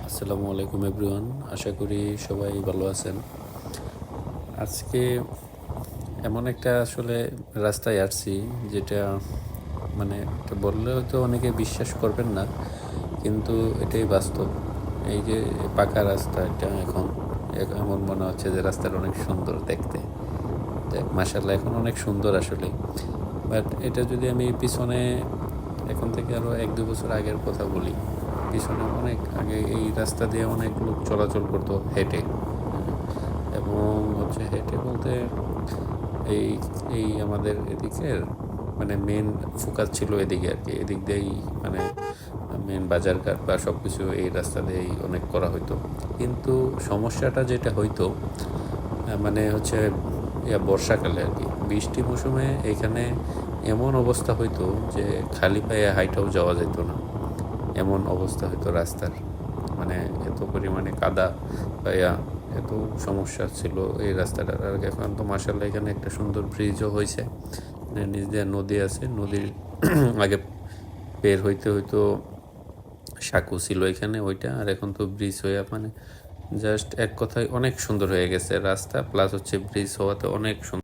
আসসালামু আলাইকুম এভরিওয়ান, আশা করি সবাই ভালো আছেন। আজকে এমন একটা আসলে রাস্তায় আসছি যেটা মানে এটা বললে হয়তো অনেকে বিশ্বাস করবেন না, কিন্তু এটাই বাস্তব। এই যে পাকা রাস্তা, এটা এখন এমন মনে হচ্ছে যে রাস্তাটা অনেক সুন্দর দেখতে। দেখ মাশাআল্লাহ, এখন অনেক সুন্দর আসলে। বাট এটা যদি আমি পিছনে এখন থেকে আরও 1-2 বছর আগের কথা বলি, পিছনে অনেক আগে এই রাস্তা দিয়ে অনেক লোক চলাচল করতো হেঁটে। এবং হচ্ছে হেঁটে বলতে এই এই আমাদের এদিকের মানে মেন ফোকাস ছিল এদিকে আর কি, এদিক দিয়েই মানে মেন বাজারঘাট বা সব কিছু এই রাস্তা দিয়েই অনেক করা হইতো। কিন্তু সমস্যাটা যেটা হইতো মানে হচ্ছে বর্ষাকালে আর কি, বৃষ্টি মৌসুমে এখানে এমন অবস্থা হইতো যে খালি পায়ে হাইটাও যাওয়া যেত না, এমন অবস্থা হইতো রাস্তার। মানে এত পরিমাণে কাদা বা এত সমস্যা ছিল এই রাস্তাটার। আর এখন তো মাশাআল্লাহ এখানে একটা সুন্দর ব্রিজও হয়েছে, মানে নিচ দিয়ে নদী আছে, নদীর আগে বের হইতে হইতো সাঁকো ছিল এখানে ওইটা, আর এখন তো ব্রিজ হয়ে মানে জাস্ট এক কথায় অনেক সুন্দর হয়ে গেছে রাস্তা, প্লাস হচ্ছে ব্রিজ হওয়াতে অনেক সুন্দর।